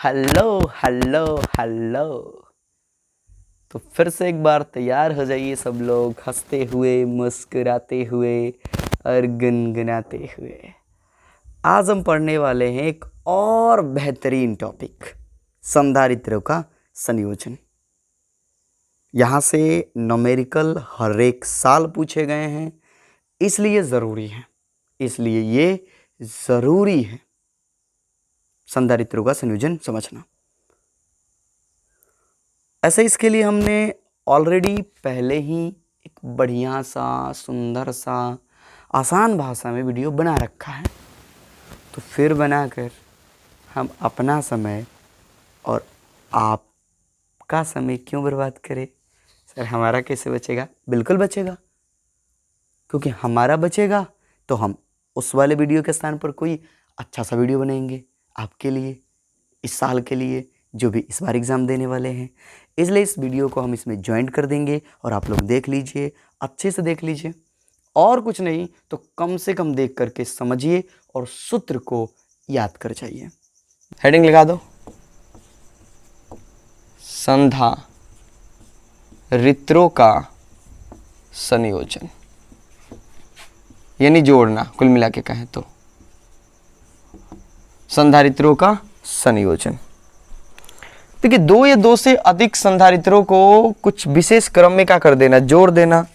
Hello hello hello. तो फिर से एक बार तैयार हो जाइए सब लोग, हंसते हुए, मुस्कुराते हुए और गुनगुनाते हुए। आज हम पढ़ने वाले हैं एक और बेहतरीन टॉपिक, संधारित्रों का संयोजन। यहाँ से न्यूमेरिकल हर एक साल पूछे गए हैं, इसलिए ये ज़रूरी है संधारित्रों का संयोजन समझना। ऐसे इसके लिए हमने ऑलरेडी पहले ही एक बढ़िया सा, सुंदर सा, आसान भाषा में वीडियो बना रखा है। तो फिर बनाकर हम अपना समय और आपका समय क्यों बर्बाद करें? सर हमारा कैसे बचेगा? बिल्कुल बचेगा, क्योंकि हमारा बचेगा तो हम उस वाले वीडियो के स्थान पर कोई अच्छा सा वीडियो बनाएंगे आपके लिए, इस साल के लिए, जो भी इस बार एग्ज़ाम देने वाले हैं। इसलिए इस वीडियो को हम इसमें ज्वाइन कर देंगे और आप लोग देख लीजिए, अच्छे से देख लीजिए, और कुछ नहीं तो कम से कम देख करके समझिए और सूत्र को याद कर जाइए। हेडिंग लगा दो, संधारित्रों का संयोजन, यानी जोड़ना। कुल मिला के कहें तो संधारित्रों का संयोजन। देखिए, दो या दो से अधिक संधारित्रों को कुछ विशेष क्रम में क्या कर देना, जोड़ देना,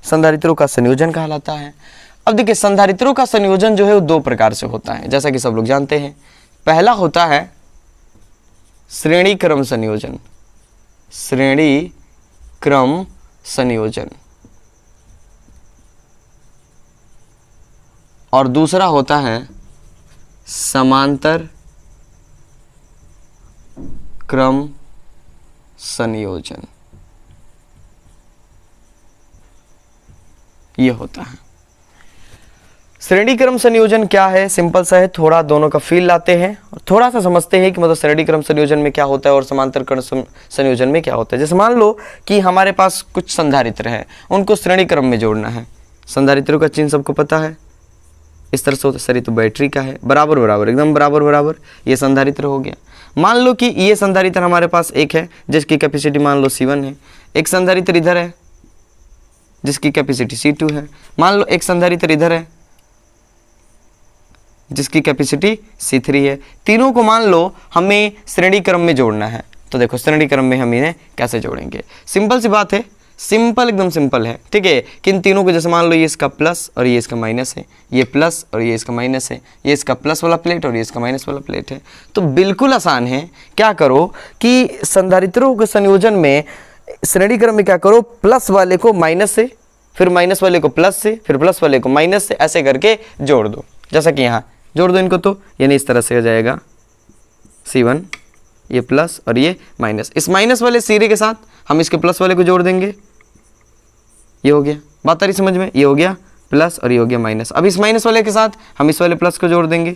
संधारित्रों का संयोजन कहलाता है। अब देखिए, संधारित्रों का संयोजन जो है वो दो प्रकार से होता है, जैसा कि सब लोग जानते हैं। पहला होता है श्रेणी क्रम संयोजन, श्रेणी क्रम संयोजन, और दूसरा होता है समांतर क्रम संयोजन। ये होता है श्रेणी क्रम संयोजन। क्या है? सिंपल सा है, थोड़ा दोनों का फील लाते हैं और थोड़ा सा समझते हैं कि मतलब श्रेणी क्रम संयोजन में क्या होता है और समांतर क्रम संयोजन में क्या होता है। जैसे मान लो कि हमारे पास कुछ संधारित्र है, उनको श्रेणी क्रम में जोड़ना है। संधारित्रों का चिन्ह सबको पता है, इस तरह से होता है। सर ये तो बैटरी का है, बराबर बराबर, एकदम बराबर बराबर, ये संधारित्र हो गया। मान लो कि ये संधारित्र हमारे पास एक है जिसकी कैपेसिटी मान लो C1 है, एक संधारित्र इधर है जिसकी कैपेसिटी C2 है, मान लो एक संधारित्र इधर है जिसकी कैपेसिटी C3 है। तीनों को मान लो हमें श्रेणी क्रम में जोड़ना है। तो देखो श्रेणी क्रम में हम इन्हें कैसे जोड़ेंगे? सिंपल सी बात है, सिंपल, एकदम सिंपल है, ठीक है। कि इन तीनों को जैसे मान लो ये इसका प्लस और ये इसका माइनस है, ये प्लस और ये इसका माइनस है, ये इसका प्लस वाला प्लेट और ये इसका माइनस वाला प्लेट है। तो बिल्कुल आसान है। क्या करो कि संधारित्रों के संयोजन में श्रेणी क्रम में क्या करो, प्लस वाले को माइनस से, फिर माइनस वाले को प्लस से, फिर प्लस वाले को माइनस से, ऐसे करके जोड़ दो। जैसा कि यहाँ जोड़ दो इनको, तो यानी इस तरह से हो जाएगा C1, ये प्लस और ये माइनस। इस माइनस वाले सिरे के साथ हम इसके प्लस वाले को जोड़ देंगे, ये हो गया। बात आ रही समझ में? ये हो गया प्लस और ये हो गया माइनस। अब इस माइनस वाले के साथ हम इस वाले प्लस को जोड़ देंगे,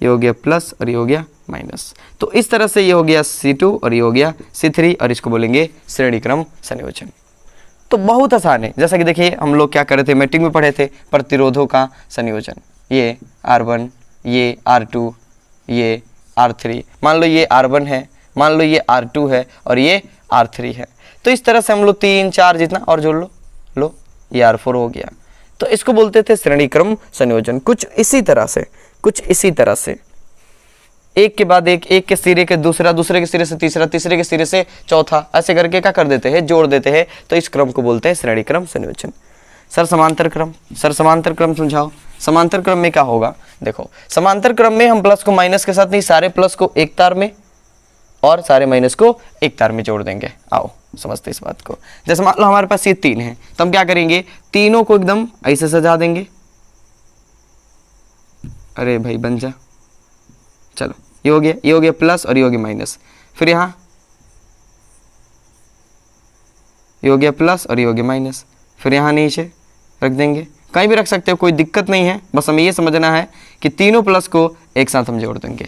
ये हो गया प्लस और ये हो गया माइनस। तो इस तरह से ये हो गया C2 और ये हो गया C3, और इसको बोलेंगे श्रेणी क्रम संयोजन। तो बहुत आसान है। जैसा कि देखिए, हम लोग क्या कर रहे थे, मैट्रिक में पढ़े थे, प्रतिरोधों का संयोजन। ये R1, ये R2, ये R3, मान लो ये R1 है, मान लो ये R2 है और ये R3 है। तो इस तरह से हम लोग 3, 4 जितना और जोड़ लो, ये R4 हो गया। तो इसको बोलते थे श्रेणी क्रम संयोजन। कुछ इसी तरह से एक के बाद एक, एक के सिरे के दूसरा, दूसरे के सिरे से तीसरा, तीसरे के सिरे से चौथा, ऐसे करके क्या कर देते हैं, जोड़ देते हैं। तो इस क्रम को बोलते हैं श्रेणी क्रम संयोजन। सर समांतर क्रम समझाओ। समांतर क्रम में क्या होगा? देखो, समांतर क्रम में हम प्लस को माइनस के साथ नहीं, सारे प्लस को एक तार में और सारे माइनस को एक तार में जोड़ देंगे। आओ समझते इस बात को। जैसे मान लो हमारे पास ये 3 है, तो हम क्या करेंगे, तीनों को एकदम ऐसे सजा देंगे। अरे भाई बन जा, चलो ये हो गया प्लस और ये हो गया माइनस। फिर यहाँ ये हो गया प्लस और ये हो गया माइनस। फिर यहाँ नीचे रख देंगे, कहीं भी रख सकते हो, कोई दिक्कत नहीं है। बस हमें ये समझना है कि तीनों प्लस को एक साथ हम जोड़ देंगे।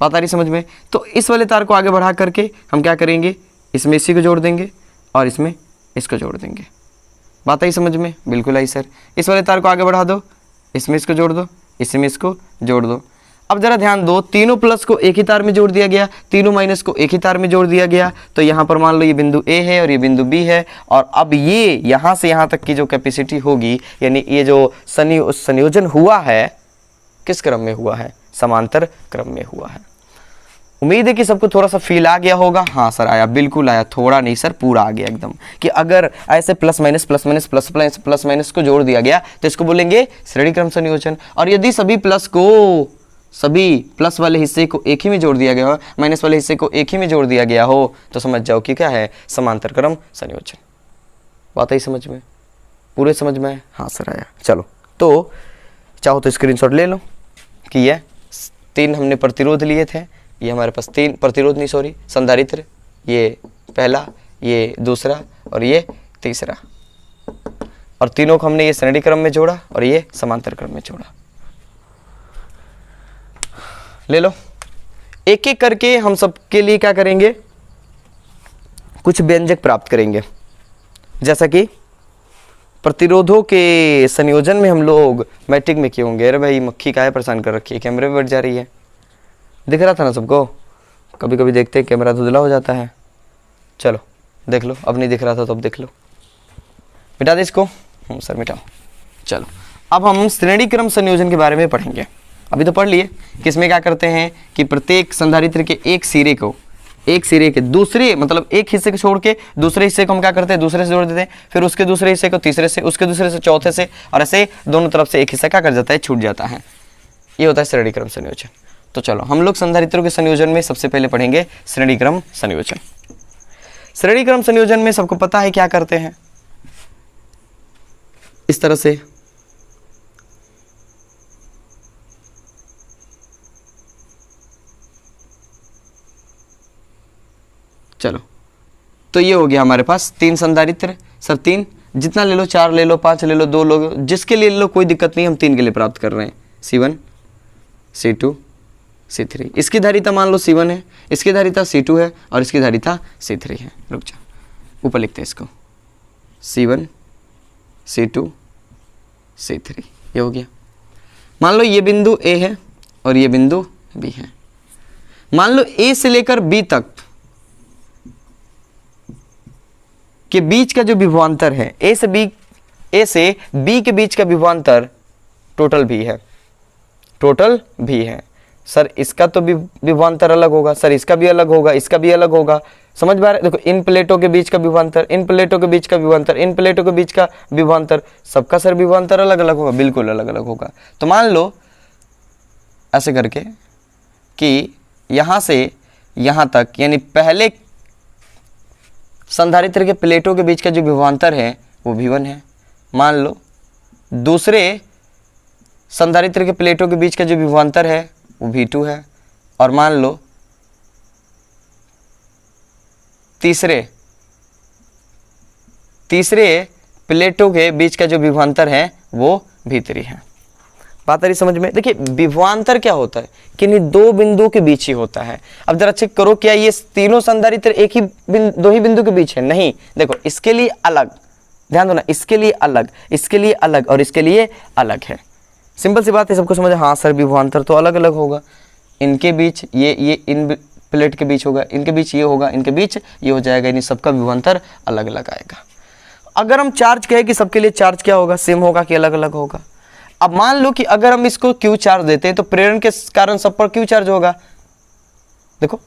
बात आ रही समझ में? तो इस वाले तार को आगे बढ़ा करके हम क्या करेंगे, इसमें इसी को जोड़ देंगे और इसमें इसको जोड़ देंगे। बात आई समझ में? बिल्कुल आई सर। इस वाले तार को आगे बढ़ा दो, इसमें इसको जोड़ दो, इसमें इसको जोड़ दो। अब जरा ध्यान दो, तीनों प्लस को एक ही तार में जोड़ दिया गया, तीनों माइनस को एक ही तार में जोड़ दिया गया। तो यहाँ पर मान लो ये बिंदु ए है और ये बिंदु बी है, और अब ये यहाँ से यहाँ तक की जो कैपेसिटी होगी, यानी ये जो संयोजन हुआ है किस क्रम में हुआ है, समांतर क्रम में हुआ है। उम्मीद है कि सबको थोड़ा सा फील आ गया होगा। हाँ सर आया, बिल्कुल आया, थोड़ा नहीं सर पूरा आ गया एकदम, कि अगर ऐसे plus minus plus minus plus plus plus minus को जोड़ दिया गया तो इसको बोलेंगे श्रेणी क्रम संयोजन। और यदि सभी प्लस वाले हिस्से को एक ही में जोड़ दिया गया हो, माइनस वाले हिस्से को एक ही में जोड़ दिया गया हो, तो समझ जाओ कि क्या है, समांतर क्रम संयोजन। बात आई समझ में, पूरे समझ में? हाँ सर आया। चलो तो चाहो तो स्क्रीनशॉट ले लो कि ये 3 हमने प्रतिरोध लिए थे, ये हमारे पास 3 प्रतिरोध नहीं सॉरी संधारित्र, ये पहला, ये दूसरा और ये तीसरा, और तीनों को हमने ये श्रेणी क्रम में जोड़ा और ये समांतर क्रम में जोड़ा। ले लो, एक एक करके हम सबके लिए क्या करेंगे, कुछ व्यंजक प्राप्त करेंगे। जैसा कि प्रतिरोधों के संयोजन में हम लोग मैट्रिक में किए होंगे। अरे भाई मक्खी काहे परेशान कर रखी है, कैमरे पे बैठ जा रही है, दिख रहा था ना सबको? कभी कभी देखते हैं कैमरा धुंधला हो जाता है। चलो देख लो, अब नहीं दिख रहा था तो अब देख लो। मिटा दे इसको, सर मिटाओ। चलो अब हम श्रेणी क्रम संयोजन के बारे में पढ़ेंगे। अभी तो पढ़ लिए कि इसमें क्या करते हैं कि प्रत्येक संधारित्र के एक सिरे के दूसरे, मतलब एक हिस्से को छोड़ के दूसरे हिस्से को हम क्या करते हैं, दूसरे से जोड़ देते हैं, फिर उसके दूसरे हिस्से को तीसरे से, उसके दूसरे से चौथे से, और ऐसे दोनों तरफ से एक हिस्सा क्या कर जाता है, छूट जाता है। ये होता है श्रेणी क्रम संयोजन। तो चलो हम लोग संधारित्रों के संयोजन में सबसे पहले पढ़ेंगे श्रेणी क्रम संयोजन। श्रेणी क्रम संयोजन में सबको पता है क्या करते हैं, इस तरह से चलो तो ये हो गया हमारे पास 3 संधारित्र। सर 3 जितना ले लो, 4 ले लो, 5 ले लो, 2 लो, जिसके लिए ले लो कोई दिक्कत नहीं, हम 3 के लिए प्राप्त कर रहे हैं। C1 C2 C3। इसकी धारिता मान लो C1 है, इसकी धारिता C2 है और इसकी धारिता C3 है। रुक जा, ऊपर लिखते हैं इसको, C1 C2 C3। ये हो गया। मान लो ये बिंदु A है और ये बिंदु B है। मान लो A से लेकर B तक के बीच का जो विभवांतर है, A से B के बीच का विभवांतर टोटल भी है। सर इसका तो विभवांतर अलग होगा, सर इसका भी अलग होगा, इसका भी अलग होगा। समझ में आ रहा है? देखो इन प्लेटों के बीच का विभवांतर, इन प्लेटों के बीच का विभवांतर, इन प्लेटों के बीच का विभवांतर, सबका सर विभवांतर अलग अलग होगा, बिल्कुल अलग अलग होगा। तो मान लो ऐसे करके कि यहां से यहां तक, यानी पहले संधारित्र के प्लेटों के बीच का जो विभवांतर है वो V1 है। मान लो दूसरे संधारित्र के प्लेटों के बीच का जो विभवांतर है वो V2 है, और मान लो तीसरे प्लेटों के बीच का जो विभवांतर है वो V3 है। बात आ रही समझ में? देखिए विभवांतर क्या होता है कि नहीं, 2 बिंदुओं के बीच ही होता है। अब जरा चेक करो, क्या ये तीनों संधारित्र एक ही 2 ही बिंदु के बीच है? नहीं, देखो इसके लिए अलग, ध्यान दो ना, इसके लिए अलग, इसके लिए अलग और इसके लिए अलग है। सिंपल सी बात है, सबको समझ? हाँ सर विभवांतर तो अलग अलग होगा, इनके बीच ये इन प्लेट के बीच होगा, इनके बीच ये होगा, इनके बीच ये हो जाएगा, यानी सबका विभवांतर अलग अलग आएगा। अगर हम चार्ज कहें कि सबके लिए चार्ज क्या होगा, सेम होगा कि अलग अलग होगा? अब मान लो कि अगर हम इसको Q चार्ज देते हैं तो प्रेरण के कारण सब पर Q चार्ज होगा। देखो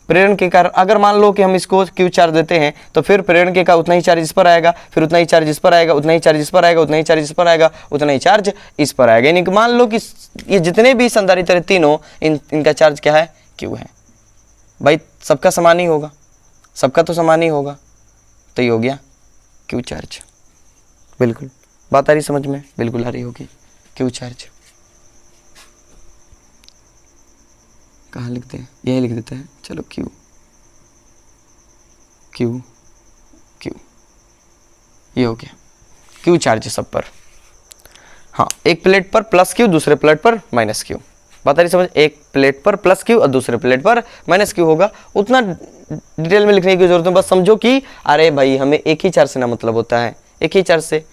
प्रेरण के कारण, अगर मान लो कि हम इसको Q चार्ज देते हैं तो फिर प्रेरण के का उतना ही चार्ज इस पर आएगा, फिर उतना ही चार्ज इस पर आएगा, उतना ही चार्ज इस पर आएगा, उतना ही चार्ज इस पर आएगा, उतना ही चार्ज इस पर आएगा। यानी कि मान लो कि ये जितने भी संधारित्र तीनों, इनका चार्ज क्या है, Q है। भाई सबका समान ही होगा, सबका तो समान ही होगा, तो ये हो गया Q चार्ज। बिल्कुल बात आ रही समझ में? बिल्कुल आ रही होगी। Q चार्ज कहाँ लिखते हैं, यही लिख देते हैं। चलो Q Q Q, ये हो गया Q चार्ज सब पर। हाँ, एक प्लेट पर प्लस Q, दूसरे प्लेट पर माइनस Q। बात आ रही समझ? एक प्लेट पर प्लस Q और दूसरे प्लेट पर माइनस Q होगा। उतना डिटेल में लिखने की जरूरत है, बस समझो कि अरे भाई हमें एक ही चार्ज से ना मतलब होता है, एक ही चार्ज से।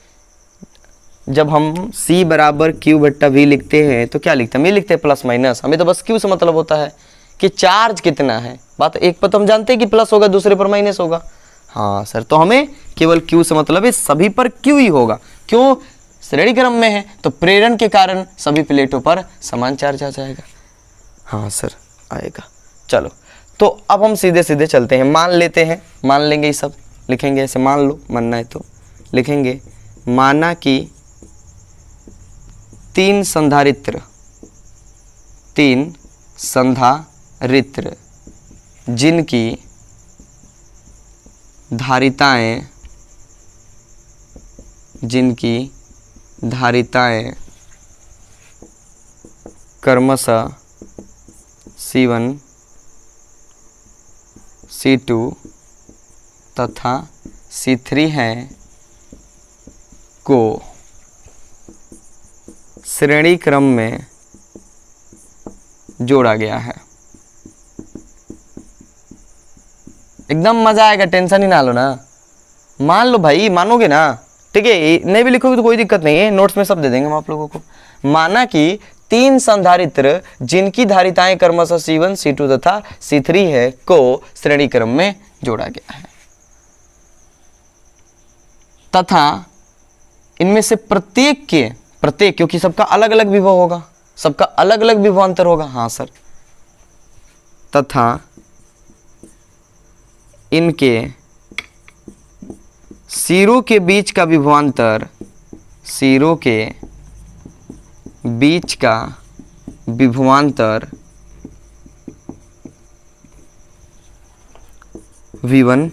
जब हम C बराबर Q बट्टा V लिखते हैं तो क्या लिखते हैं, हम ये लिखते हैं प्लस माइनस। हमें तो बस Q से मतलब होता है कि चार्ज कितना है। बात एक पर तो हम जानते हैं कि प्लस होगा, दूसरे पर माइनस होगा। हाँ सर, तो हमें केवल Q से मतलब है, सभी पर Q ही होगा। क्यों, श्रेणी क्रम में है तो प्रेरण के कारण सभी प्लेटों पर समान चार्ज आ जाएगा। हाँ सर आएगा। चलो तो अब हम सीधे सीधे चलते हैं, मान लेते हैं, मान लेंगे ये सब, लिखेंगे ऐसे, मान लो, मानना है तो लिखेंगे। माना कि 3 संधारित्र जिनकी धारिताएं क्रमशः C1 C2 तथा C3 हैं को श्रेणी क्रम में जोड़ा गया है। एकदम मजा आएगा, टेंशन ही ना लो ना। मान लो भाई, मानोगे ना, ठीक है, नहीं भी लिखोगे तो कोई दिक्कत नहीं है, नोट्स में सब दे देंगे हम आप लोगों को। माना कि 3 संधारित्र जिनकी धारिताएं क्रमशः C1 C2 तथा C3 है को श्रेणी क्रम में जोड़ा गया है, तथा इनमें से प्रत्येक क्योंकि सबका अलग अलग विभव होगा, सबका अलग अलग विभवांतर होगा। हाँ सर, तथा इनके सिरों के बीच का विभवांतर V1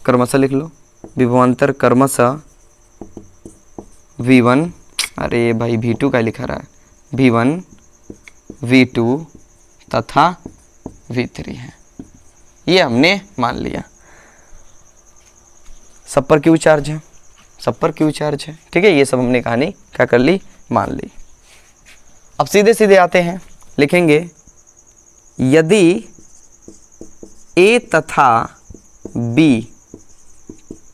क्रमशः लिख लो, विभवांतर क्रमशः V1, अरे भाई V2 का लिखा रहा है, V1 V2 तथा V3 है। ये हमने मान लिया। सब पर क्यू चार्ज है, सब पर क्यू चार्ज है, ठीक है। ये सब हमने कहानी क्या कर ली, मान ली। अब सीधे सीधे आते हैं, लिखेंगे यदि A तथा B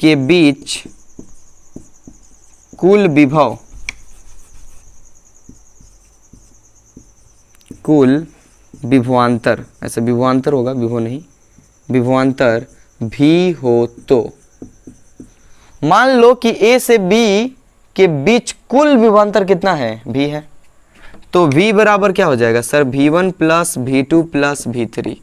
के बीच कुल विभवांतर, ऐसे विभवांतर होगा, विभव नहीं, विभवांतर भी हो तो मान लो कि A से B के बीच कुल विभवांतर कितना है, V है, तो V बराबर क्या हो जाएगा sir, V1 plus V2 plus V3।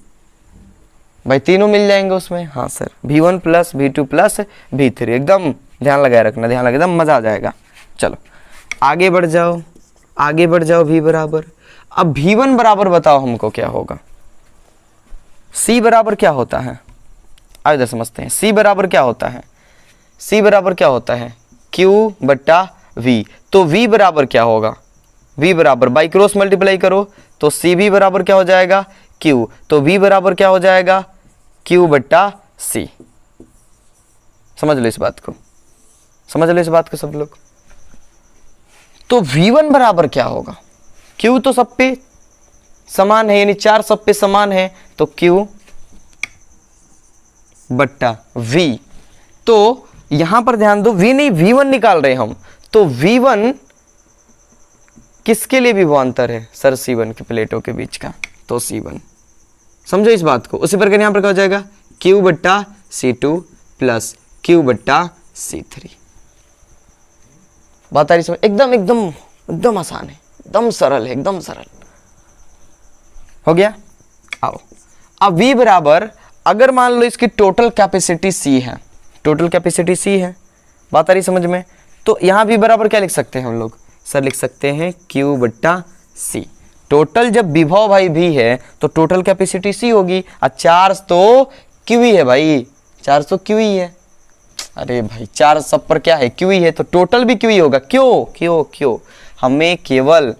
भाई तीनों मिल जाएंगे उसमें। हाँ sir, V1 plus V2 plus V3, एकदम ध्यान लगाए रखना, ध्यान लगा, एकदम मजा आ जाएगा। चलो आगे बढ़ जाओ, आगे बढ़ जाओ। V बराबर, अब V1 बराबर बताओ हमको क्या होगा। C बराबर क्या होता है, आज इधर समझते हैं। C बराबर क्या होता है, C बराबर क्या होता है, Q बट्टा V। तो V बराबर क्या होगा, V बराबर बाई क्रॉस मल्टीप्लाई करो तो CV बराबर क्या हो जाएगा, Q। तो V बराबर क्या हो जाएगा, Q बट्टा C। समझ लो इस बात को, समझ लो इस बात को सब लोग। तो V1 बराबर क्या होगा, Q तो सब पे समान है, यानी 4 सब पे समान है, तो Q बट्टा V। तो यहां पर ध्यान दो, V नहीं V1 निकाल रहे हम, तो V1 किसके लिए विभवांतर है सर, C1 के प्लेटों के बीच का, तो C1। समझो इस बात को। उसी प्रकार यहां पर क्या हो जाएगा, Q बट्टा C2 प्लस Q बट्टा C3। बात आ रही समझ, एकदम एकदम एकदम आसान है, एकदम सरल है, एकदम सरल हो गया। आओ अब V बराबर, अगर मान लो इसकी टोटल कैपेसिटी C है, टोटल कैपेसिटी C है, बात आ रही समझ में, तो यहाँ V बराबर क्या लिख सकते हैं हम लोग सर, लिख सकते हैं Q बट्टा C। टोटल जब विभव भाई V है तो टोटल कैपेसिटी C होगी, और चार्ज तो Q ही है भाई, चार्ज तो Q ही है। अरे भाई चार्ज सब पर क्या है, Q ही है, तो टोटल भी Q ही होगा। क्यों क्यों क्यों, हमें केवल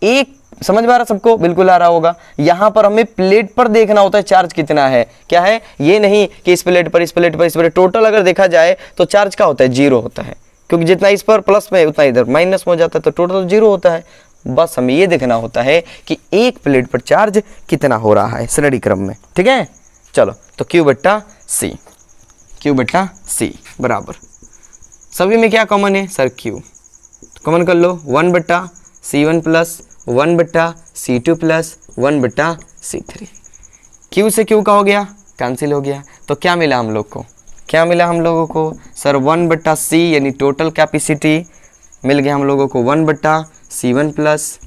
एक, समझ में आ रहा सबको, बिल्कुल आ रहा होगा। यहां पर हमें प्लेट पर देखना होता है चार्ज कितना है, क्या है, ये नहीं कि इस प्लेट पर, इस प्लेट पर, इस प्लेट, टोटल अगर देखा जाए तो चार्ज क्या होता है, 0 होता है, क्योंकि जितना इस पर प्लस में उतना इधर माइनस में हो जाता है, तो टोटल 0 होता है। बस हमें ये देखना होता है कि एक प्लेट पर चार्ज कितना हो रहा है श्रेणी क्रम में, ठीक है। चलो तो Q बट्टा C, Q बट्टा C बराबर, सभी में क्या कॉमन है सर Q, कॉमन कर लो 1/C1 plus 1/C2 plus 1/C3। Q से Q का हो गया कैंसिल हो गया, तो क्या मिला हम लोग को, क्या मिला हम लोगों को सर 1/C यानी टोटल कैपेसिटी मिल गया हम लोगों को 1/C1 plus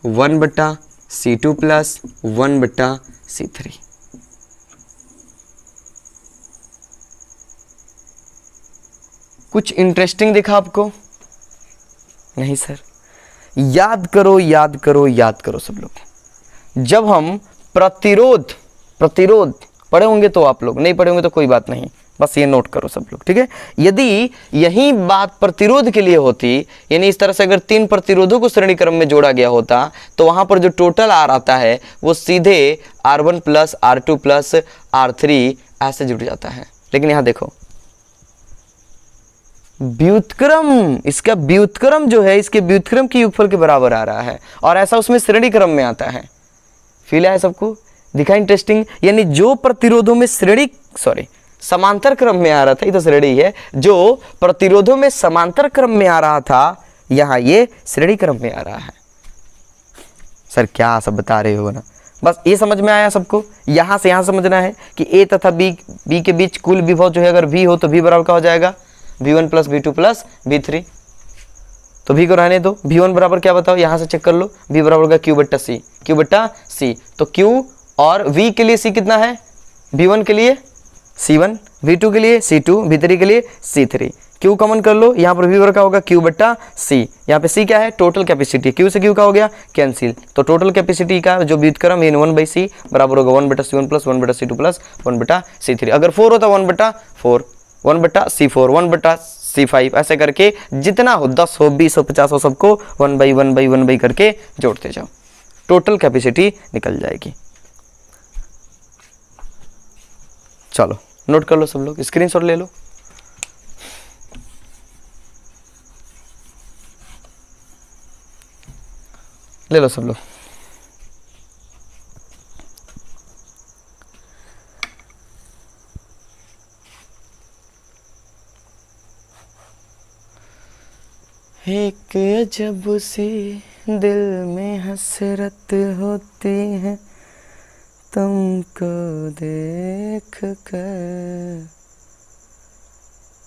1/C2 plus 1/C3। कुछ इंटरेस्टिंग दिखा आपको? नहीं सर। याद करो याद करो याद करो सब लोग, जब हम प्रतिरोध पढ़े होंगे तो आप लोग, नहीं पढ़े होंगे तो कोई बात नहीं, बस ये नोट करो सब लोग, ठीक है। यदि यही बात प्रतिरोध के लिए होती, यानी इस तरह से अगर 3 प्रतिरोधों को श्रेणी क्रम में जोड़ा गया होता, तो वहां पर जो टोटल R आता है वो सीधे R1 plus R2 plus R3 ऐसे जुड़ जाता है। लेकिन यहां देखो व्युत्क्रम, इसका व्युत्क्रम जो है इसके व्युत्क्रम के योगफल के बराबर आ रहा है, और ऐसा उसमें श्रेणी क्रम में आता है। फील है सबको? दिखा इंटरेस्टिंग? यानी जो प्रतिरोधों में समांतर क्रम में आ रहा था, ये तो श्रेणी है, जो प्रतिरोधों में समांतर क्रम में आ रहा था, यहां ये श्रेणी क्रम में आ रहा है। सर क्या सब बता रहे हो ना, बस ये समझ में आया सबको? यहां से यहां समझना है कि ए तथा बी के बीच कुल विभव जो है अगर V हो तो V बराबर का हो जाएगा V1 plus V2 plus V3। तो V को रहने दो, V1 बराबर क्या बताओ, यहां से चेक कर लो, V बराबर का Q/C। तो Q और V के लिए C कितना है, V1 के लिए C1, V2 के लिए C2, V3 के लिए C3। Q कॉमन कर लो, यहाँ पर V बराबर का होगा Q/C। यहाँ पे C क्या है, टोटल कैपेसिटी, Q से Q का हो गया कैंसिल, तो टोटल कैपेसिटी का जो व्युत्क्रम है 1/C बराबर होगा 1/C1 plus 1/C2 plus 1/C3। अगर 4 होता 1/4, 1/C4, 1/C5, ऐसे करके जितना हो 10 हो 20 हो 50 हो सबको 1/1/1 करके जोड़ते जाओ, टोटल कैपेसिटी निकल जाएगी। चलो नोट कर लो सब लोग, स्क्रीनशॉट ले लो। ले लो सब लोग। एक अजब सी दिल में हसरत होती है तुमको देख कर।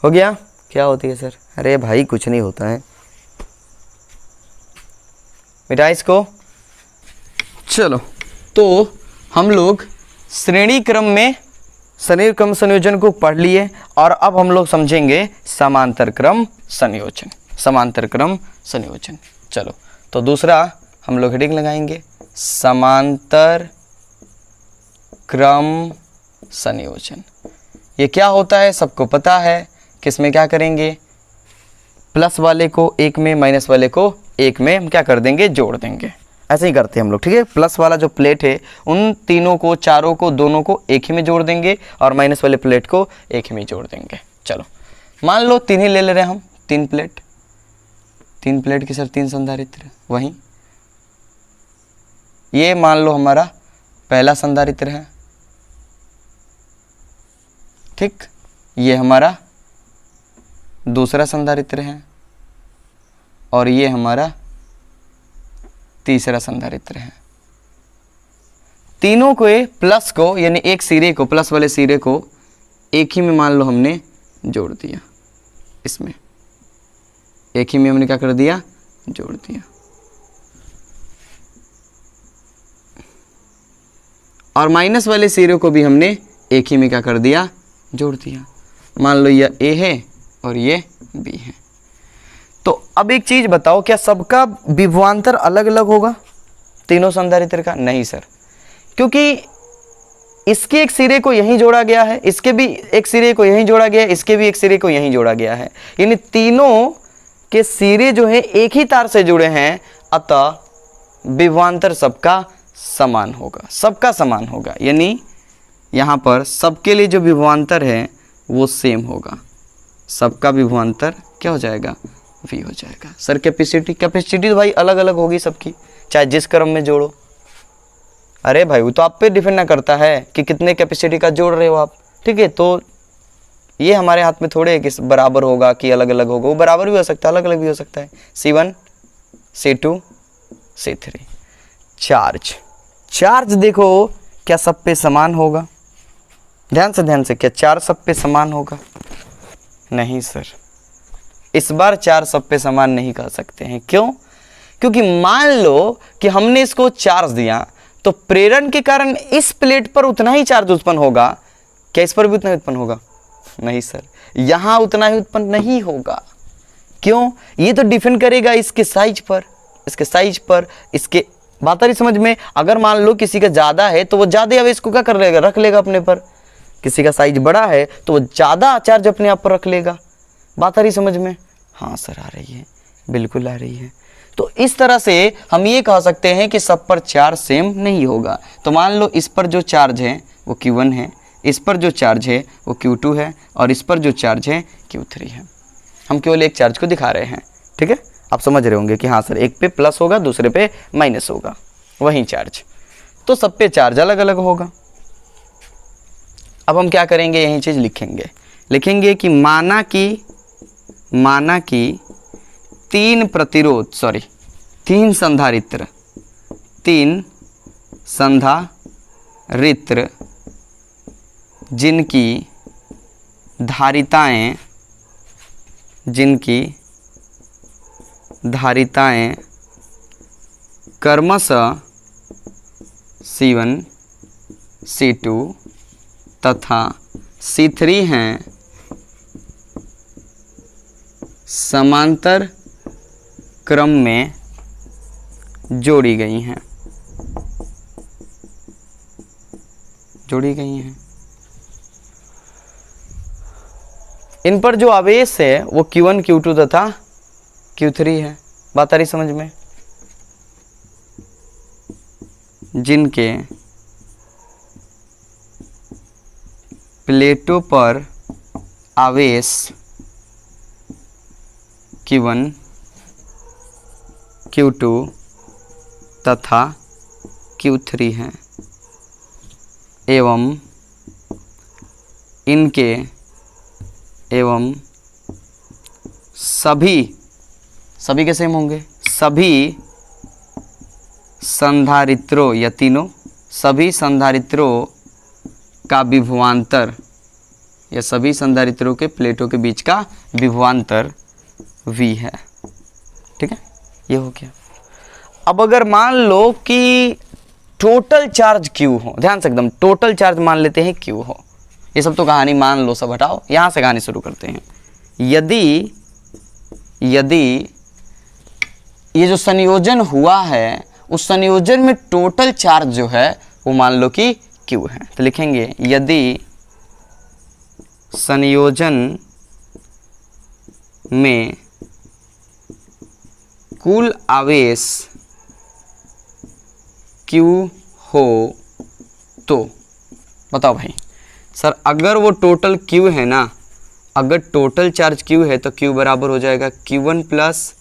हो गया? क्या होती है सर? अरे भाई कुछ नहीं होता है, मिटा इसको। चलो तो हम लोग श्रेणी क्रम संयोजन को पढ़ लिए, और अब हम लोग समझेंगे समांतर क्रम संयोजन। समांतर क्रम संयोजन, चलो तो दूसरा हम लोग हेडिंग लगाएंगे समांतर क्रम संयोजन। ये क्या होता है सबको पता है, किसमें क्या करेंगे, प्लस वाले को एक में माइनस वाले को एक में हम क्या कर देंगे, जोड़ देंगे। ऐसे ही करते हैं हम लोग, ठीक है। प्लस वाला जो प्लेट है उन तीनों को, चारों को, दोनों को एक ही में जोड़ देंगे, और माइनस वाले प्लेट को एक ही में जोड़ देंगे। चलो मान लो 3 ही ले रहे हैं हम, 3 प्लेट, 3 प्लेट की सर 3 संधारित्र, वहीं ये मान लो हमारा पहला संधारित्र है, ठीक, ये हमारा दूसरा संधारित्र है, और ये हमारा तीसरा संधारित्र है। तीनों को प्लस को, यानी एक सिरे को, प्लस वाले सिरे को एक ही में मान लो हमने जोड़ दिया, इसमें एक ही में हमने क्या कर दिया, जोड़ दिया। और माइनस वाले सिरे को भी हमने एक ही में क्या कर दिया, जोड़ दिया। मान लो ये ए है और ये बी है। तो अब एक चीज बताओ, क्या सबका विभवांतर अलग अलग होगा तीनों संधारित्र का? नहीं सर, क्योंकि इसके एक सिरे को यहीं जोड़ा गया है, इसके भी एक सिरे को यहीं जोड़ा गया है, इसके भी एक सिरे को यहीं जोड़ा गया है, यानी तीनों के सिरे जो है एक ही तार से जुड़े हैं, अतः विभवांतर सबका समान होगा, सबका समान होगा। यानी यहाँ पर सबके लिए जो विभवांतर है वो सेम होगा, सबका विभवांतर क्या हो जाएगा, V हो जाएगा। सर कैपेसिटी तो भाई अलग अलग होगी सबकी, चाहे जिस क्रम में जोड़ो। अरे भाई वो तो आप पे डिपेंड ना करता है कि कितने कैपेसिटी का जोड़ रहे हो आप, ठीक है। तो ये हमारे हाथ में थोड़े है कि बराबर होगा कि अलग अलग होगा, वो बराबर भी हो सकता है, अलग अलग भी हो सकता है। C1 C2 C3। चार्ज देखो क्या सब पे समान होगा? ध्यान से, क्या चार्ज सब पे समान होगा? नहीं सर, इस बार चार्ज सब पे समान नहीं कह सकते हैं। क्यों? क्योंकि मान लो कि हमने इसको चार्ज दिया तो प्रेरण के कारण इस प्लेट पर उतना ही चार्ज उत्पन्न होगा, क्या इस पर भी उतना ही उत्पन्न होगा? नहीं सर, यहां उतना ही उत्पन्न नहीं होगा। क्यों? ये तो डिपेंड करेगा इसके साइज पर, इसके बात आ रही समझ में? अगर मान लो किसी का ज़्यादा है तो वो ज़्यादा आवेश को क्या कर लेगा, रख लेगा अपने पर। किसी का साइज बड़ा है तो वो ज़्यादा चार्ज अपने आप पर रख लेगा। बात आ रही समझ में? हाँ सर आ रही है, बिल्कुल आ रही है। तो इस तरह से हम ये कह सकते हैं कि सब पर चार्ज सेम नहीं होगा। तो मान लो इस पर जो चार्ज है वो Q1 है, इस पर जो चार्ज है वो Q2 है, और इस पर जो चार्ज है Q3 है। हम केवल एक चार्ज को दिखा रहे हैं, ठीक है? आप समझ रहे होंगे कि हाँ सर, एक पे प्लस होगा, दूसरे पे माइनस होगा, वही चार्ज। तो सब पे चार्ज अलग अलग होगा। अब हम क्या करेंगे, यही चीज़ लिखेंगे कि माना कि तीन संधारित्र जिनकी धारिताएं क्रमशः C1 C2 तथा C3 हैं, समांतर क्रम में जोड़ी गई हैं। इन पर जो आवेश है वो Q1 Q2 तथा Q3 है। बात आ रही समझ में? जिनके प्लेटों पर आवेश Q1 Q2 तथा Q3 हैं, एवं सभी के सेम होंगे। सभी संधारित्रों या तीनों सभी संधारित्रों का विभवांतर, या सभी संधारित्रों के प्लेटों के बीच का विभवांतर V है। ठीक है, ये हो गया। अब अगर मान लो कि टोटल चार्ज Q हो, ध्यान से एकदम टोटल चार्ज मान लेते हैं Q हो, ये सब तो कहानी मान लो, सब हटाओ, यहां से कहानी शुरू करते हैं। यदि ये जो संयोजन हुआ है उस संयोजन में टोटल चार्ज जो है वो मान लो कि Q है, तो लिखेंगे यदि संयोजन में कुल आवेश Q हो तो, बताओ भाई सर, अगर वो टोटल Q है ना, अगर टोटल चार्ज Q है तो Q बराबर हो जाएगा Q1 plus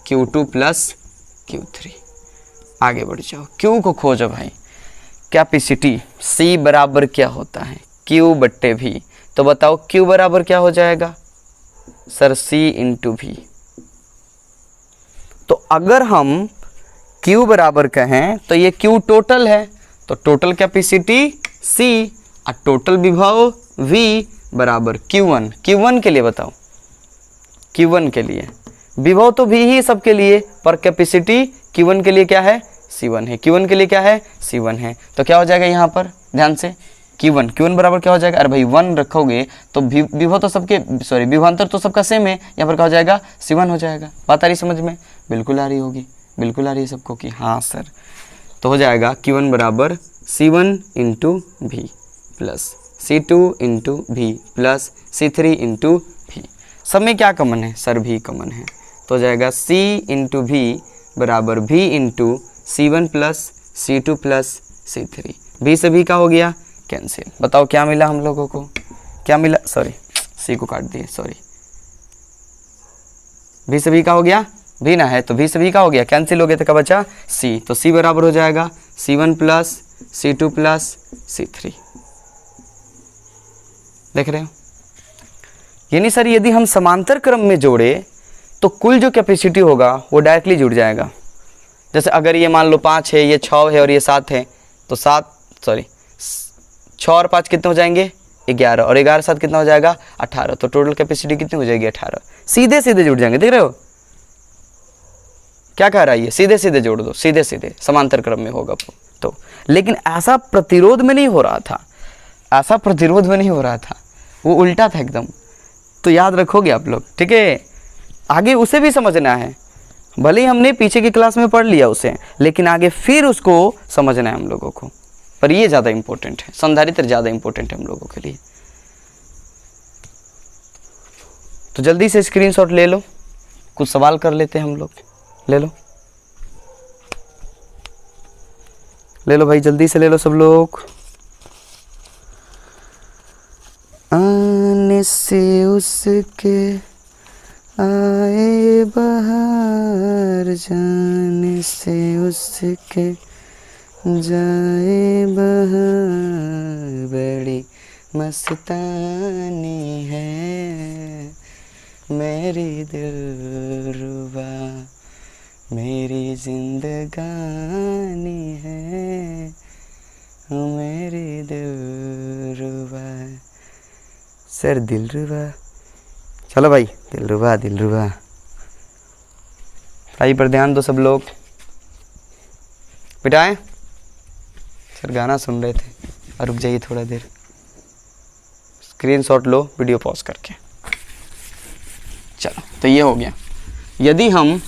Q2 plus Q3। आगे बढ़ जाओ, Q को खोजो भाई। कैपेसिटी C बराबर क्या होता है, Q बट्टे V। तो बताओ Q बराबर क्या हो जाएगा सर, C इंटू V। तो अगर हम Q बराबर कहें तो ये Q टोटल है, तो टोटल कैपेसिटी C और टोटल विभव V बराबर Q1। Q1 के लिए बताओ, Q1 के लिए विभव तो V ही सबके लिए, पर कैपेसिटी Q1 के लिए क्या है, C1 है। Q1 के लिए क्या है, C1 है। तो क्या हो जाएगा यहाँ पर, ध्यान से, Q1 बराबर क्या हो जाएगा, अरे भाई 1 रखोगे तो विभव तो सबके, सॉरी विभवांतर तो सबका सेम है, यहाँ पर क्या हो जाएगा, C1 हो जाएगा। बात आ रही समझ में? बिल्कुल आ रही होगी, बिल्कुल आ रही है सबको कि हाँ सर। तो हो जाएगा Q1 बराबर C1 into V plus C2 into V plus C3 into V। सब में क्या कॉमन है सर, V कॉमन है, तो हो जाएगा C इंटू V बराबर V into C1 plus C2 plus C3। V से V का हो गया कैंसिल। बताओ क्या मिला हम लोगों को, क्या मिला, सॉरी C को काट दिए, सॉरी, V से V का हो गया, V ना है तो V से V का हो गया, कैंसिल हो गया, तो क्या बचा C। तो C बराबर हो जाएगा C1 plus C2 plus C3। देख रहे हो? यानी सर यदि हम समांतर क्रम में जोड़े तो कुल जो कैपेसिटी होगा वो डायरेक्टली जुड़ जाएगा। जैसे अगर ये मान लो 5 है, ये 6 है और ये 7 है, तो 6 और 5 कितने हो जाएंगे 11, और 11 7 कितना हो जाएगा 18। तो टोटल कैपेसिटी कितनी हो जाएगी 18। सीधे सीधे जुड़ जाएंगे, देख रहे हो क्या कह रहा है ये, सीधे सीधे जोड़ दो, सीधे सीधे समांतर क्रम में होगा तो। लेकिन ऐसा प्रतिरोध में नहीं हो रहा था, ऐसा प्रतिरोध में नहीं हो रहा था, वो उल्टा था एकदम। तो याद रखोगे आप लोग, ठीक है। आगे उसे भी समझना है, भले ही हमने पीछे की क्लास में पढ़ लिया उसे, लेकिन आगे फिर उसको समझना है हम लोगों को। पर ये ज़्यादा इंपॉर्टेंट है, संधारित्र ज़्यादा इंपॉर्टेंट है हम लोगों के लिए। तो जल्दी से स्क्रीनशॉट ले लो, कुछ सवाल कर लेते हैं हम लोग। ले लो, ले लो भाई, जल्दी से ले लो सब लोग। आने से उसके आए बहार, जाने से उसके जाए बहार, बड़ी मस्तानी है मेरी दिलरुबा, मेरी जिंदगानी है मेरी दिलरुबा। सर दिलरुबा, चलो भाई, दिलरुबा दिलरुबा। पढ़ाई पर ध्यान दो सब लोग। बिठाएं, सर गाना सुन रहे थे, और रुक जाइए थोड़ा देर, स्क्रीनशॉट लो वीडियो पॉज करके। चलो, तो ये हो गया। यदि हम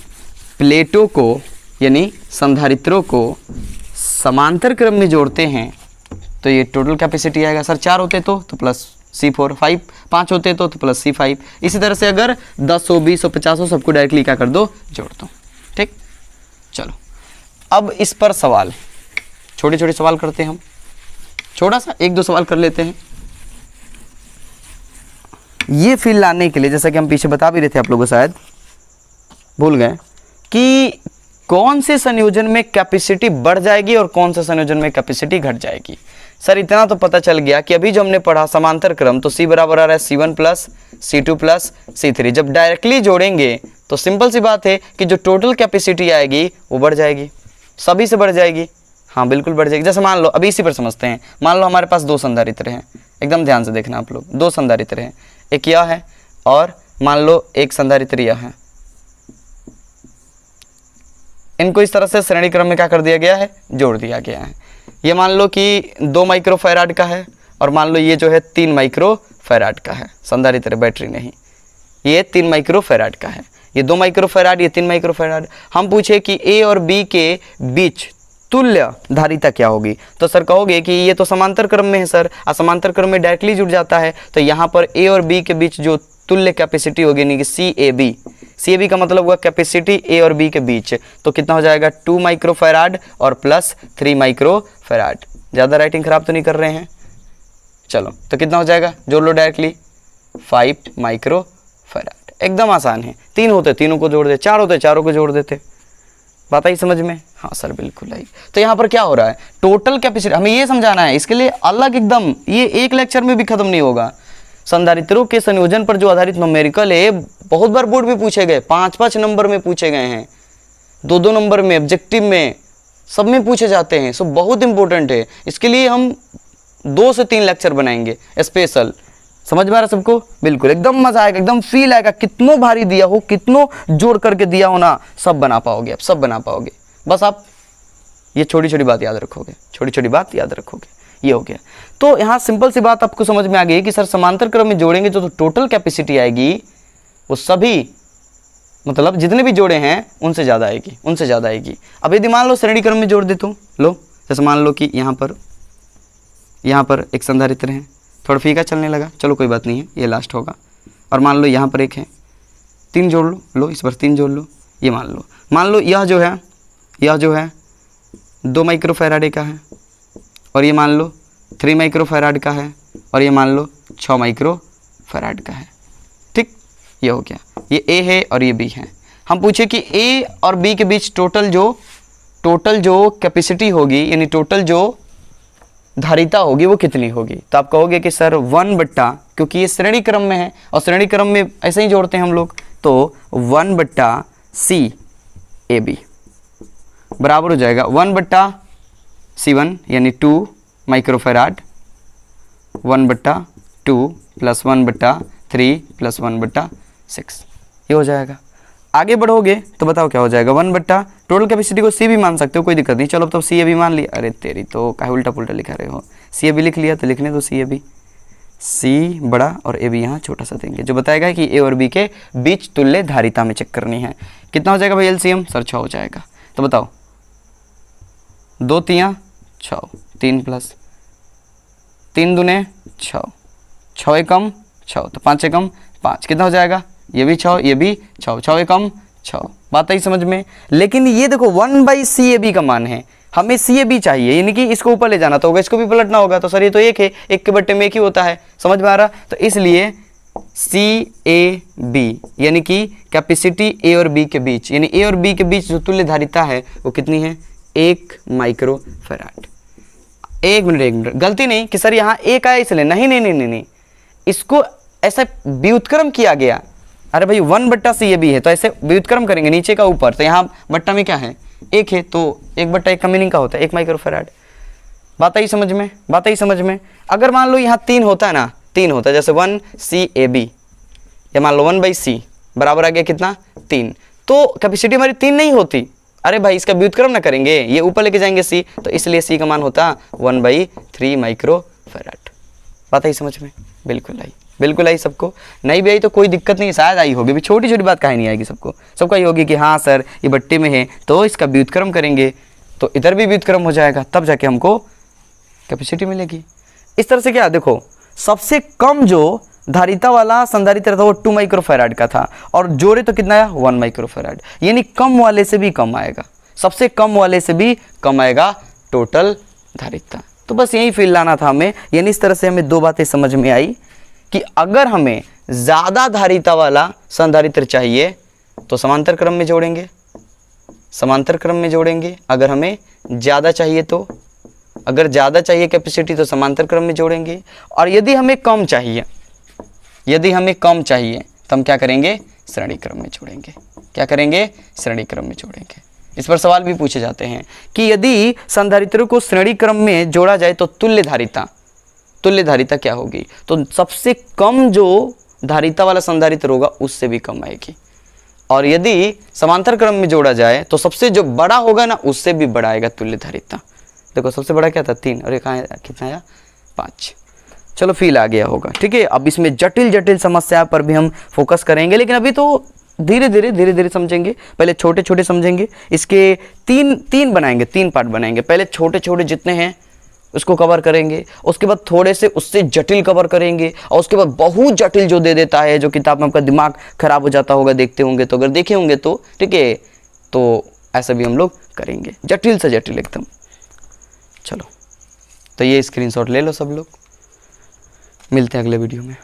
प्लेटों को यानी संधारित्रों को समांतर क्रम में जोड़ते हैं तो ये टोटल कैपेसिटी आएगा। सर 4 होते तो प्लस C4, 5 होते तो प्लस C5। इसी तरह से अगर 10 हो, 20 हो, 50 हो, सबको डायरेक्टली क्या कर दो, जोड़ दो। ठीक, चलो अब इस पर सवाल, छोटे छोटे सवाल करते हैं हम, छोटा सा 1-2 सवाल कर लेते हैं। ये फील लाने के लिए, जैसा कि हम पीछे बता भी रहे थे, आप लोगों शायद भूल गए कि कौन से संयोजन में कैपेसिटी बढ़ जाएगी और कौन से संयोजन में कैपेसिटी घट जाएगी। सर इतना तो पता चल गया कि अभी जो हमने पढ़ा समांतर क्रम, तो C बराबर आ रहा है C1 plus C2 plus C3। जब डायरेक्टली जोड़ेंगे तो सिंपल सी बात है कि जो टोटल कैपेसिटी आएगी वो बढ़ जाएगी, सभी से बढ़ जाएगी। हाँ बिल्कुल बढ़ जाएगी। जैसे मान लो, अभी इसी पर समझते हैं, मान लो हमारे पास 2 संधारित्र हैं, एकदम ध्यान से देखना आप लोग, 2 संधारित्र हैं, एक यह है और मान लो एक संधारित्र यह है। इनको इस तरह से श्रेणी क्रम में क्या कर दिया गया है, जोड़ दिया गया है। ये मान लो कि 2 माइक्रोफैराड का है और मान लो ये जो है 3 माइक्रोफैराड का है, संधारित्र बैटरी नहीं, ये 3 माइक्रोफैराड का है। ये 2 माइक्रोफैराड, ये 3 माइक्रोफैराड। हम पूछे कि ए और बी के बीच तुल्य धारिता क्या होगी, तो सर कहोगे कि ये तो समांतर क्रम में है सर, समांतर क्रम में डायरेक्टली जुड़ जाता है। तो यहाँ पर ए और बी के बीच जो तुल्य कैपेसिटी होगी, यानी कि CAB का मतलब हुआ कैपेसिटी ए और बी के बीच, तो कितना हो जाएगा 2 माइक्रोफैराड और प्लस 3 माइक्रोफैराड। ज़्यादा राइटिंग खराब तो नहीं कर रहे हैं, चलो तो कितना हो जाएगा, जोड़ लो डायरेक्टली 5 माइक्रोफैराड। एकदम आसान है, 3 होते तीनों को जोड़ दे, 4 होते चारों को जोड़ देते। बात आई समझ में? हाँ सर बिल्कुल आई। तो यहाँ पर क्या हो रहा है, टोटल कैपेसिटी हमें ये समझाना है, इसके लिए अलग एकदम, ये एक लेक्चर में भी खत्म नहीं होगा। संधारित्रों के संयोजन पर जो आधारित न्यूमेरिकल है, बहुत बार बोर्ड में पूछे गए, 5-5 नंबर में पूछे गए हैं, 2-2 नंबर में, ऑब्जेक्टिव में, सब में पूछे जाते हैं। सो बहुत इंपॉर्टेंट है, इसके लिए हम 2 से 3 लेक्चर बनाएंगे स्पेशल। समझ में आ रहा सबको? बिल्कुल, एकदम मजा आएगा, एकदम फील आएगा, कितनों भारी दिया हो, कितनों जोड़ करके दिया हो ना, सब बना पाओगे आप, सब बना पाओगे। बस आप ये छोटी छोटी बात याद रखोगे, छोटी छोटी बात याद रखोगे, ये हो गया। तो यहाँ सिंपल सी बात आपको समझ में आ गई कि सर समांतर क्रम में जोड़ेंगे तो टोटल कैपेसिटी आएगी वो सभी, मतलब जितने भी जोड़े हैं उनसे ज़्यादा आएगी, उनसे ज़्यादा आएगी। अब यदि मान लो श्रेणी क्रम में जोड़ दे तो लो, जैसे मान लो कि यहाँ पर एक संधारित्र है, थोड़ा फीका चलने लगा, चलो कोई बात नहीं है, ये लास्ट होगा। और मान लो यहाँ पर एक है, 3 जोड़ लो, इस पर 3 जोड़ लो। ये मान लो यह जो है 2 माइक्रोफैराड का है, और ये मान लो 3 माइक्रोफैराड का है, और ये मान लो 6 माइक्रोफैराड का है। ठीक, ये हो गया, ये ए है और ये बी है। हम पूछे कि ए और बी के बीच टोटल जो कैपेसिटी होगी, यानी टोटल जो धारिता होगी वो कितनी होगी। तो आप कहोगे कि सर 1 बट्टा, क्योंकि ये श्रेणी क्रम में है और श्रेणी क्रम में ऐसे ही जोड़ते हैं हम लोग, तो 1 बट्टा CAB बराबर हो जाएगा 1 बट्टा C1 यानी 2 माइक्रोफेराड, 1 बट्टा 2 प्लस 1 बट्टा 3 प्लस 1 बट्टा 6, ये हो जाएगा। आगे बढ़ोगे तो बताओ क्या हो जाएगा, 1 बट्टा टोटल कैपेसिटी को C भी मान सकते हो, कोई दिक्कत नहीं। चलो अब तो CAB मान लिया, अरे तेरी तो काहे उल्टा पुल्टा लिखा रहे हो, CAB लिख लिया तो लिखने दो CAB, C बड़ा और AB यहाँ छोटा सा देंगे, जो बताएगा कि A और B के बीच तुल्य धारिता में चेक करनी है। कितना हो जाएगा भाई LCM, सर 6 हो जाएगा। तो बताओ 2 तियाँ 6, 3 प्लस 3 दूने 6, 6 एकम 6, तो 5 एकम 5, कितना हो जाएगा, ये भी 6 ये भी 6, 6 एकम 6, बात आई समझ में। लेकिन ये देखो 1/CAB का मान है, हमें CAB चाहिए, यानी कि इसको ऊपर ले जाना तो होगा, इसको भी पलटना होगा, तो सर ये तो एक है, एक के बट्टे में एक ही होता है, समझ में आ रहा। तो इसलिए CAB यानी कि कैपेसिटी A और B के बीच, यानी A और B के बीच जो तुल्य धारिता है वो कितनी है, 1 माइक्रोफेराड। एक मिनट गलती नहीं कि सर यहाँ एक आया इसलिए, नहीं, इसको ऐसा व्युत्क्रम किया गया। अरे भाई 1 बट्टा CAB है तो ऐसे व्युत्क्रम करेंगे नीचे का ऊपर, तो यहाँ बट्टा में क्या है, 1 है, तो 1 बट्टा 1 का मीनिंग का होता है 1 माइक्रोफेराड। बात आई समझ में, बात आई समझ में। अगर मान लो यहाँ 3 होता है ना, 3 होता है, जैसे 1CAB या मान लो 1/C बराबर आ गया कितना 3, तो कैपेसिटी हमारी 3 नहीं होती। अरे भाई इसका व्युत्क्रम ना करेंगे, ये ऊपर लेके जाएंगे C, तो इसलिए C का मान होता 1/3 माइक्रोफेराड। बात आई समझ में, बिल्कुल आई सबको, नहीं भी आई तो कोई दिक्कत नहीं, शायद आई होगी, अभी छोटी छोटी बात काहे नहीं आएगी सबको आई होगी कि हाँ सर ये बट्टे में है तो इसका व्युत्क्रम करेंगे, तो इधर भी व्युत्क्रम हो जाएगा, तब जाके हमको कैपेसिटी मिलेगी। इस तरह से क्या देखो, सबसे कम जो धारिता वाला संधारित्र था वो 2 माइक्रोफेराड का था, और जोड़े तो कितना आया 1 माइक्रोफेराड, यानी कम वाले से भी कम आएगा, सबसे कम वाले से भी कम आएगा टोटल धारिता। तो बस यही फील लाना था हमें, यानी इस तरह से हमें 2 बातें समझ में आई कि अगर हमें ज़्यादा धारिता वाला संधारित्र चाहिए तो समांतर क्रम में जोड़ेंगे, अगर हमें ज़्यादा चाहिए तो, अगर ज़्यादा चाहिए कैपेसिटी तो समांतर क्रम में जोड़ेंगे, और यदि हमें कम चाहिए तो हम क्या करेंगे, श्रेणी क्रम में जोड़ेंगे। क्या करेंगे, श्रेणी क्रम में जोड़ेंगे। इस पर सवाल भी पूछे जाते हैं कि यदि संधारित्रों को श्रेणी क्रम में जोड़ा जाए तो तुल्य धारिता क्या होगी, तो सबसे कम जो धारिता वाला संधारित्र होगा उससे भी कम आएगी, और यदि समांतर क्रम में जोड़ा जाए तो सबसे जो बड़ा होगा ना उससे भी बड़ा आएगा तुल्य धारिता। देखो सबसे बड़ा क्या था 3, और ये कहाँ कितना आया 5। चलो फील आ गया होगा, ठीक है। अब इसमें जटिल समस्या पर भी हम फोकस करेंगे, लेकिन अभी तो धीरे धीरे समझेंगे। पहले छोटे छोटे समझेंगे, इसके तीन बनाएंगे, 3 पार्ट बनाएंगे। पहले छोटे छोटे जितने हैं उसको कवर करेंगे, उसके बाद थोड़े से उससे जटिल कवर करेंगे, और उसके बाद बहुत जटिल जो दे देता है, जो किताब में आपका दिमाग खराब हो जाता होगा देखते होंगे तो, अगर देखे होंगे तो, ठीक है। तो ऐसा भी हम लोग करेंगे, जटिल से जटिल एकदम। चलो तो ये स्क्रीनशॉट ले लो सब लोग, मिलते हैं अगले वीडियो में।